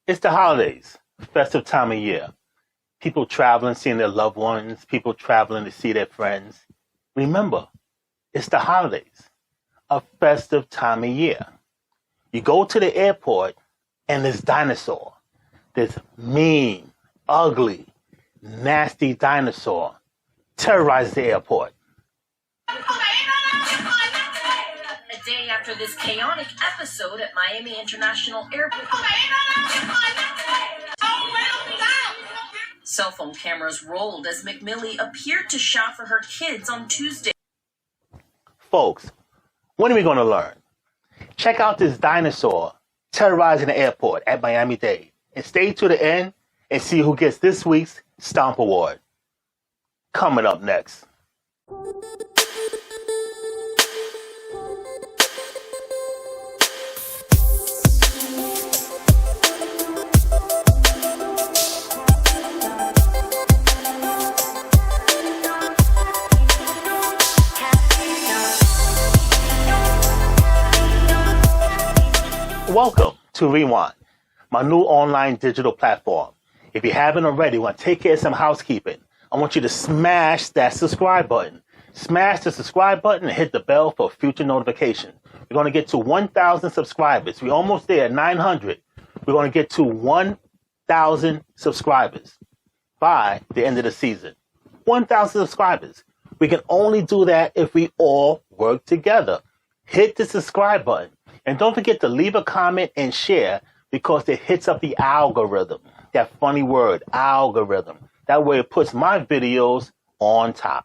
It's the holidays, festive time of year. People traveling, seeing their loved ones, people traveling to see their friends. Remember, it's the holidays, a festive time of year. You go to the airport and this dinosaur, this mean, ugly, nasty dinosaur, terrorizes the airport. A day after this chaotic episode at Miami International Airport, cell phone cameras rolled as McMillie appeared to shop for her kids on Tuesday. Folks, when are we going to learn? Check out this dinosaur terrorizing the airport at Miami-Dade and stay to the end and see who gets this week's Stomp Award. Coming up next. Welcome to Rewind, my new online digital platform. If you haven't already, want to take care of some housekeeping, I want you to smash that subscribe button. Smash the subscribe button and hit the bell for future notification. We're going to get to 1,000 subscribers. We're almost there, 900. We're going to get to 1,000 subscribers by the end of the season. 1,000 subscribers. We can only do that if we all work together. Hit the subscribe button. And don't forget to leave a comment and share because it hits up the algorithm. That funny word, algorithm. That way it puts my videos on top.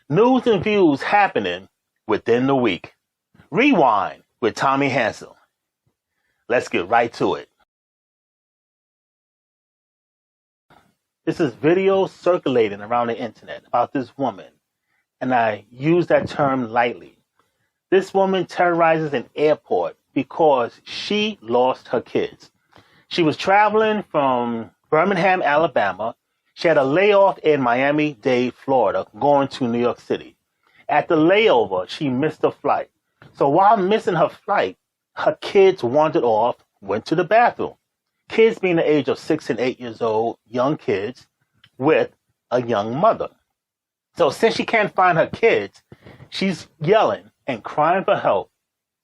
News and views happening within the week. Rewind with Tommy Hansel. Let's get right to it. This is video circulating around the internet about this woman. And I use that term lightly. This woman terrorizes an airport because she lost her kids. She was traveling from Birmingham, Alabama. She had a layoff in Miami-Dade, Florida, going to New York City. At the layover, she missed her flight. So while missing her flight, her kids wandered off, went to the bathroom. Kids being the age of 6 and 8 years old, young kids with a young mother. So since she can't find her kids, she's yelling and crying for help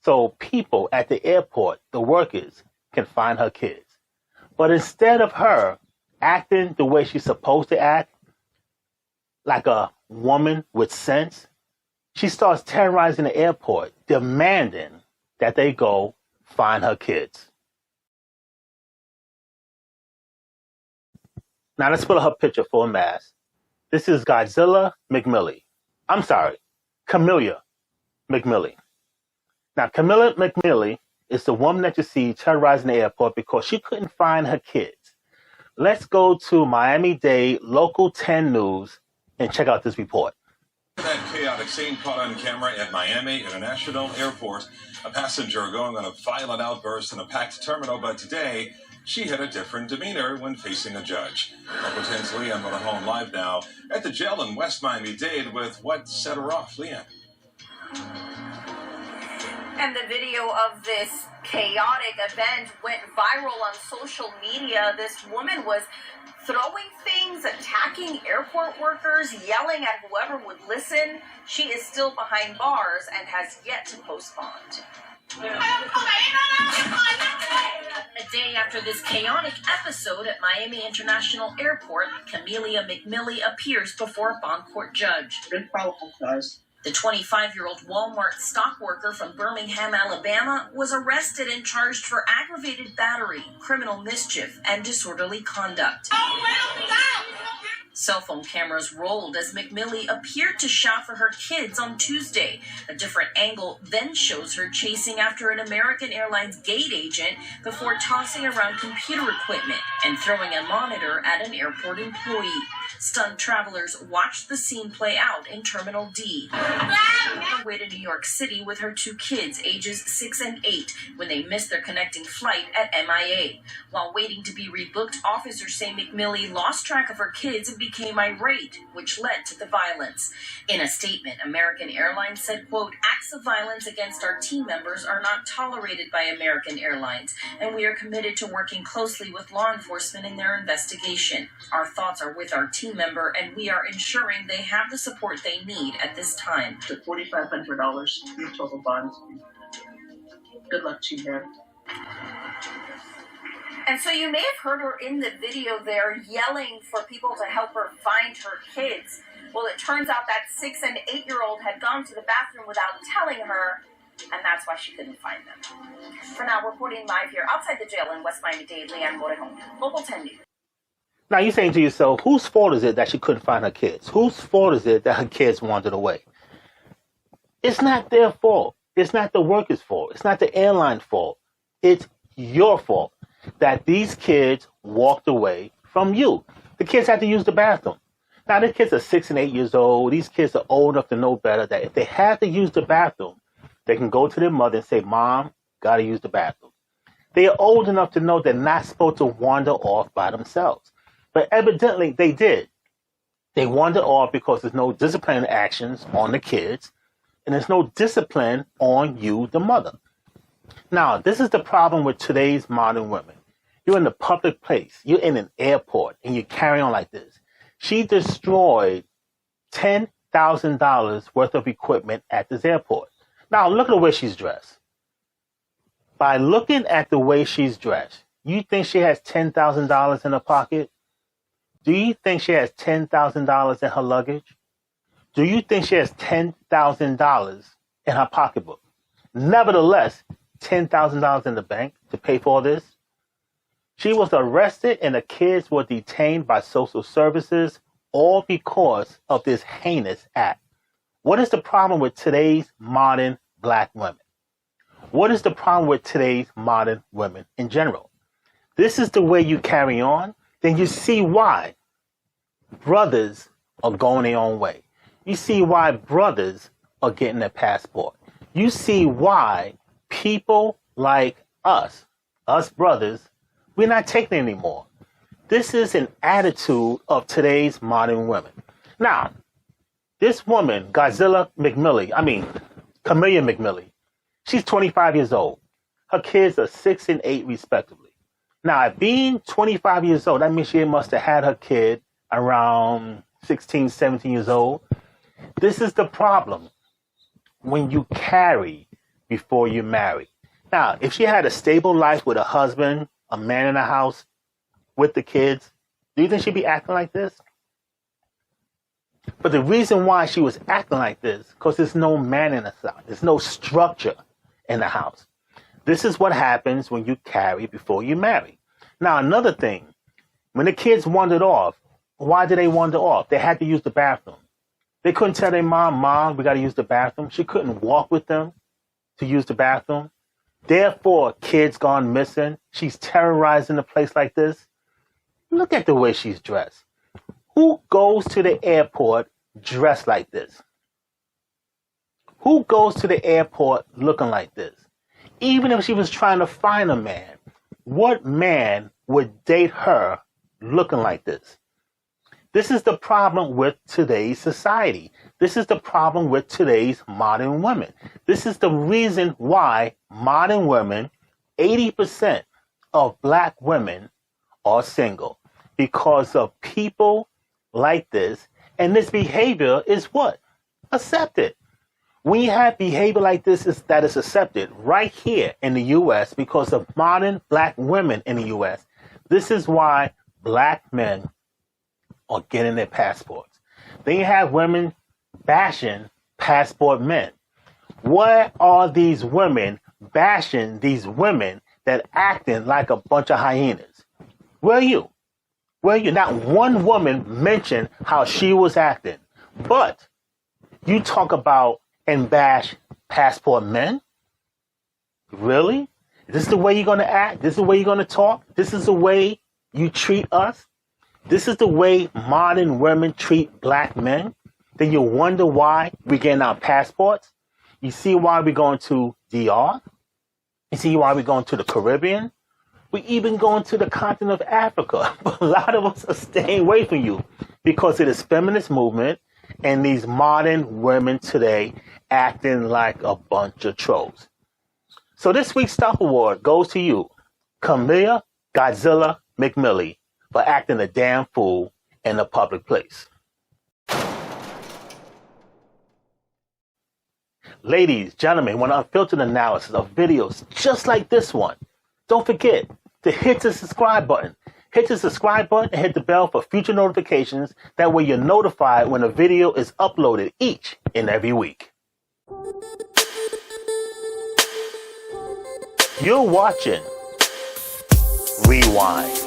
so people at the airport, the workers, can find her kids. But instead of her acting the way she's supposed to act, like a woman with sense, she starts terrorizing the airport, demanding that they go find her kids. Now let's put her picture for a mask. This is Godzilla McMillie. I'm sorry, Camellia McMillie. Now, Camilla McMillie is the woman that you see terrorizing the airport because she couldn't find her kids. Let's go to Miami-Dade Local 10 News and check out this report. That chaotic scene caught on camera at Miami International Airport. A passenger going on a violent outburst in a packed terminal, but today she had a different demeanor when facing a judge. Local 10's Leanne Monahan live now at the jail in West Miami-Dade with what set her off. Leanne. And the video of this chaotic event went viral on social media. This woman was throwing things, attacking airport workers, yelling at whoever would listen. She is still behind bars and has yet to post bond. A day after this chaotic episode at Miami International Airport, Camellia McMillie appears before a bond court judge. The 25-year-old Walmart stock worker from Birmingham, Alabama, was arrested and charged for aggravated battery, criminal mischief, and disorderly conduct. Cell phone cameras rolled as McMillie appeared to shop for her kids on Tuesday. A different angle then shows her chasing after an American Airlines gate agent before tossing around computer equipment and throwing a monitor at an airport employee. Stunned travelers watched the scene play out in Terminal D. On her way to New York City with her two kids, ages 6 and 8, when they missed their connecting flight at MIA. While waiting to be rebooked, officers say McMillie lost track of her kids and became irate, which led to the violence. In a statement, American Airlines said, quote, "Acts of violence against our team members are not tolerated by American Airlines, and we are committed to working closely with law enforcement in their investigation. Our thoughts are with our team member, and we are ensuring they have the support they need at this time." To $4,500 in total bond. Good luck to you, man. And so you may have heard her in the video there yelling for people to help her find her kids. Well, it turns out that 6 and 8-year-old had gone to the bathroom without telling her, and that's why she couldn't find them. For now, reporting live here outside the jail in West Miami-Dade, Leanne Morejon, Local 10 News. Now you're saying to yourself, whose fault is it that she couldn't find her kids? Whose fault is it that her kids wandered away? It's not their fault. It's not the workers' fault. It's not the airline fault. It's your fault that these kids walked away from you. The kids had to use the bathroom. Now, these kids are 6 and 8 years old. These kids are old enough to know better that if they have to use the bathroom, they can go to their mother and say, "Mom, got to use the bathroom." They are old enough to know they're not supposed to wander off by themselves. But evidently, they did. They wandered off because there's no disciplinary actions on the kids, and there's no discipline on you, the mother. Now, this is the problem with today's modern women. You're in a public place. You're in an airport, and you carry on like this. She destroyed $10,000 worth of equipment at this airport. Now, look at the way she's dressed. By looking at the way she's dressed, you think she has $10,000 in her pocket? Do you think she has $10,000 in her luggage? Do you think she has $10,000 in her pocketbook? Nevertheless, $10,000 in the bank to pay for all this? She was arrested and the kids were detained by social services, all because of this heinous act. What is the problem with today's modern black women? What is the problem with today's modern women in general? This is the way you carry on, then you see why brothers are going their own way. You see why brothers are getting their passport. You see why people like us brothers, we're not taking it anymore. This is an attitude of today's modern women. Now, this woman, Camelia McMillie, she's 25 years old. Her kids are 6 and 8 respectively. Now, being 25 years old, that means she must have had her kid around 16, 17 years old. This is the problem when you carry before you marry. Now, if she had a stable life with a husband, a man in the house, with the kids, do you think she'd be acting like this? But the reason why she was acting like this, because there's no man in the house. There's no structure in the house. This is what happens when you carry before you marry. Now, another thing, when the kids wandered off, why did they wander off? They had to use the bathroom. They couldn't tell their mom, we got to use the bathroom. She couldn't walk with them to use the bathroom. Therefore, kids gone missing. She's terrorizing a place like this. Look at the way she's dressed. Who goes to the airport dressed like this? Who goes to the airport looking like this? Even if she was trying to find a man, what man would date her looking like this? This is the problem with today's society. This is the problem with today's modern women. This is the reason why modern women, 80% of black women are single. Because of people like this. And this behavior is what? Accepted. When you have behavior like this that is accepted right here in the U.S. because of modern black women in the U.S., this is why black men are getting their passports. Then you have women bashing passport men. Where are these women bashing these women that acting like a bunch of hyenas? Where are you? Where are you? Not one woman mentioned how she was acting. But you talk about and bash passport men? Really? Is this the way you're going to act? This is the way you're going to talk? This is the way you treat us? this is the way modern women treat black men, then you wonder why we're getting our passports. You see why we're going to DR. You see why we're going to the Caribbean. We even going to the continent of Africa. But a lot of us are staying away from you because of this feminist movement and these modern women today acting like a bunch of trolls. So this week's Stop Award goes to you, Camelia Godzilla McMillie, for acting a damn fool in a public place. Ladies, gentlemen, want an unfiltered analysis of videos just like this one, don't forget to hit the subscribe button. Hit the subscribe button and hit the bell for future notifications. That way you're notified when a video is uploaded each and every week. You're watching Rewind.